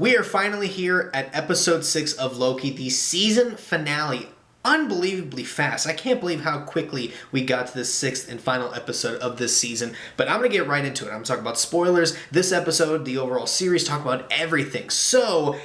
We are finally here at episode 6 of Loki, the season finale. Unbelievably fast. I can't believe how quickly we got to the 6th and final episode of this season, but I'm going to get right into it. I'm talking about spoilers, this episode, the overall series, talk about everything. So,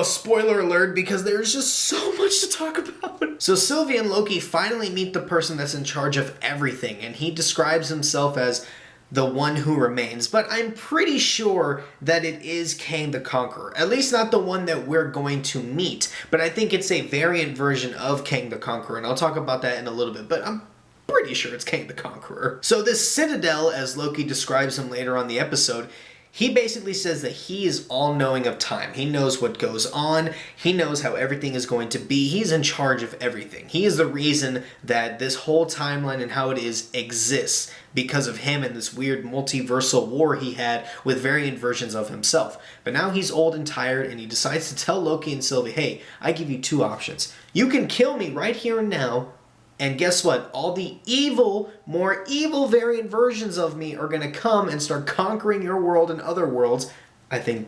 spoiler alert, because there's just so much to talk about. So Sylvie and Loki finally meet the person that's in charge of everything, and he describes himself as the one who remains, but I'm pretty sure that it is Kang the Conqueror. At least not the one that we're going to meet, but I think it's a variant version of Kang the Conqueror, and I'll talk about that in a little bit, but I'm pretty sure it's Kang the Conqueror. So this Citadel, as Loki describes him later on the episode, he basically says that he is all-knowing of time. He knows what goes on. He knows how everything is going to be. He's in charge of everything. He is the reason that this whole timeline and how it is exists because of him and this weird multiversal war he had with variant versions of himself. But now he's old and tired, and he decides to tell Loki and Sylvie, hey, I give you two options. You can kill me right here and now, and guess what? All the evil, more evil variant versions of me are going to come and start conquering your world and other worlds. I think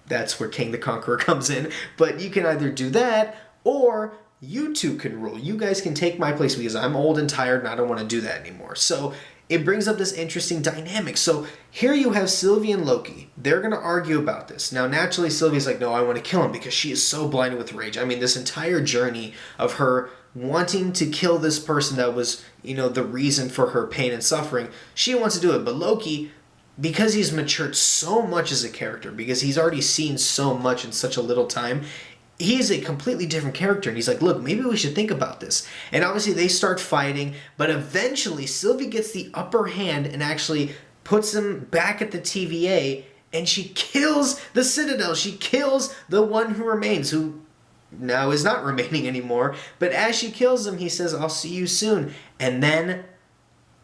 that's where Kang the Conqueror comes in. But you can either do that, or you two can rule. You guys can take my place because I'm old and tired and I don't want to do that anymore. So it brings up this interesting dynamic. So here you have Sylvie and Loki. They're going to argue about this. Now, naturally, Sylvie's like, no, I want to kill him because she is so blinded with rage. I mean, this entire journey of her wanting to kill this person that was, the reason for her pain and suffering, she wants to do it. But Loki, because he's matured so much as a character, because he's already seen so much in such a little time, he's a completely different character. And he's like, look, maybe we should think about this. And obviously they start fighting, but eventually Sylvie gets the upper hand and actually puts him back at the TVA, and she kills the Citadel. She kills the one who remains, who now is not remaining anymore. But as she kills him, he says, I'll see you soon. And then,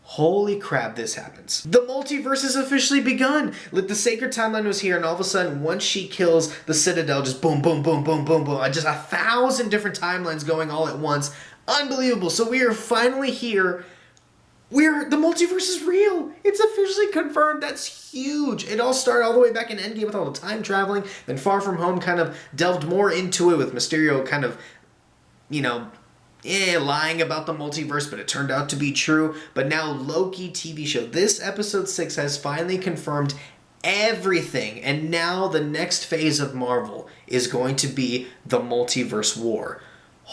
holy crap, this happens. The multiverse has officially begun. Like, the sacred timeline was here, and all of a sudden, once she kills the Citadel, just boom, boom, boom, boom, boom, boom. Just 1,000 different timelines going all at once. Unbelievable. So we are finally here. The multiverse is real. It's officially confirmed. That's huge. It all started all the way back in Endgame with all the time traveling. Then Far From Home kind of delved more into it with Mysterio kind of, lying about the multiverse, but it turned out to be true. But now Loki TV show, this episode 6 has finally confirmed everything. And now the next phase of Marvel is going to be the multiverse war.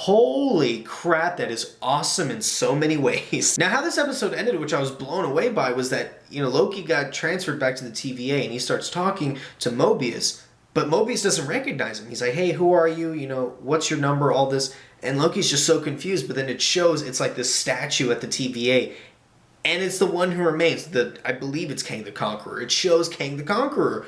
Holy crap, that is awesome in so many ways. Now, how this episode ended, which I was blown away by, was that, Loki got transferred back to the TVA, and he starts talking to Mobius, but Mobius doesn't recognize him. He's like, hey, who are you? What's your number? All this. And Loki's just so confused, but then it shows it's like this statue at the TVA, and it's the one who remains. I believe it's Kang the Conqueror. It shows Kang the Conqueror.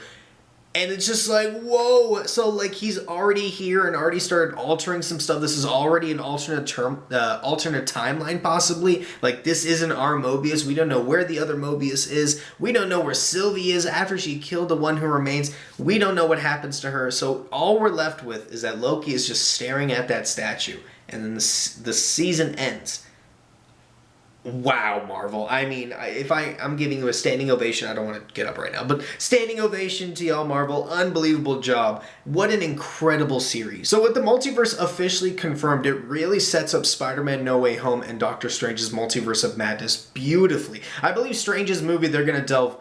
And it's just like, whoa. So, he's already here and already started altering some stuff. This is already an alternate timeline, possibly. This isn't our Mobius. We don't know where the other Mobius is. We don't know where Sylvie is after she killed the one who remains. We don't know what happens to her. So, all we're left with is that Loki is just staring at that statue. And then the season ends. Wow, Marvel. I mean, I'm giving you a standing ovation. I don't want to get up right now, but standing ovation to y'all, Marvel. Unbelievable job. What an incredible series. So with the multiverse officially confirmed, it really sets up Spider-Man No Way Home and Doctor Strange's Multiverse of Madness beautifully. I believe Strange's movie, they're going to delve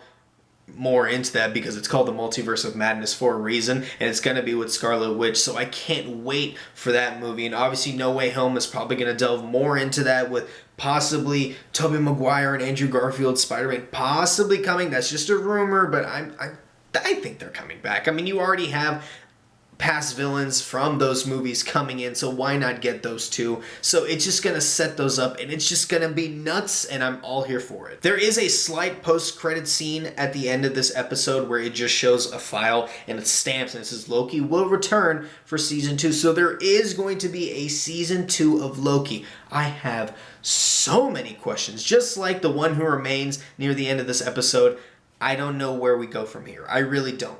more into that because it's called the Multiverse of Madness for a reason, and it's going to be with Scarlet Witch, so I can't wait for that movie. And obviously No Way Home is probably going to delve more into that with possibly Tobey Maguire and Andrew Garfield Spider-Man possibly coming. That's just a rumor, but I think they're coming back. I mean, you already have past villains from those movies coming in, so why not get those two? So it's just gonna set those up, and it's just gonna be nuts, and I'm all here for it. There is a slight post-credit scene at the end of this episode where it just shows a file and it stamps and it says Loki will return for season 2. So there is going to be a season 2 of Loki. I have so many questions, just like the one who remains near the end of this episode. I don't know where we go from here. I really don't.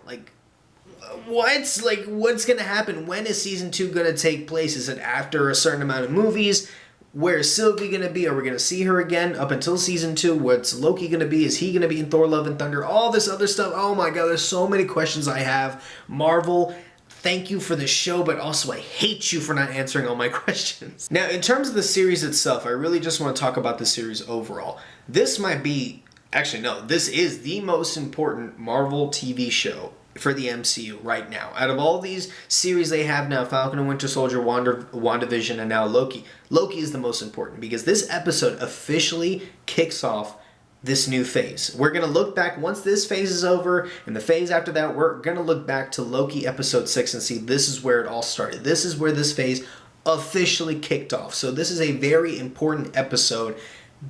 What's going to happen? When is season 2 going to take place? Is it after a certain amount of movies? Where's Sylvie gonna be? Are we gonna see her again up until season 2? What's Loki gonna be? Is he gonna be in Thor: Love and Thunder? All this other stuff. Oh my god, there's so many questions I have. Marvel, thank you for the show, but also I hate you for not answering all my questions. Now, in terms of the series itself, I really just want to talk about the series overall. This might be, actually no, this is the most important Marvel TV show for the MCU right now. Out of all these series they have now, Falcon and Winter Soldier, WandaVision, and now Loki, Loki is the most important because this episode officially kicks off this new phase. We're going to look back once this phase is over, and the phase after that, we're going to look back to Loki episode 6 and see this is where it all started. This is where this phase officially kicked off. So this is a very important episode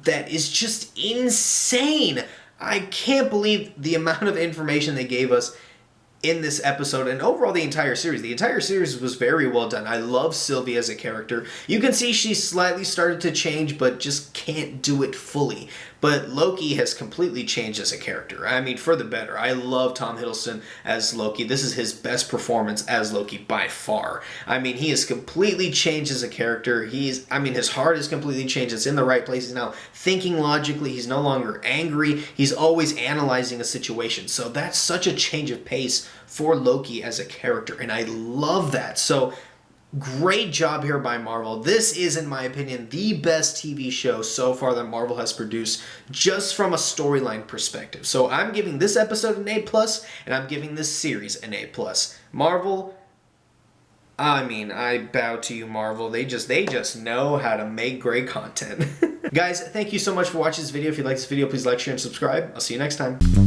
that is just insane. I can't believe the amount of information they gave us in this episode, and overall the entire series. The entire series was very well done. I love Sylvie as a character. You can see she's slightly started to change, but just can't do it fully. But Loki has completely changed as a character. I mean, for the better. I love Tom Hiddleston as Loki. This is his best performance as Loki by far. I mean, he has completely changed as a character. His heart has completely changed. It's in the right place. He's now thinking logically. He's no longer angry. He's always analyzing a situation. So that's such a change of pace for Loki as a character, and I love that. So great job here by Marvel. This is, in my opinion, the best TV show so far that Marvel has produced, just from a storyline perspective. So I'm giving this episode an A+, and I'm giving this series an A+. Marvel, I mean, I bow to you, Marvel. They just know how to make great content. Guys, thank you so much for watching this video. If you like this video, please like, share, and subscribe. I'll see you next time.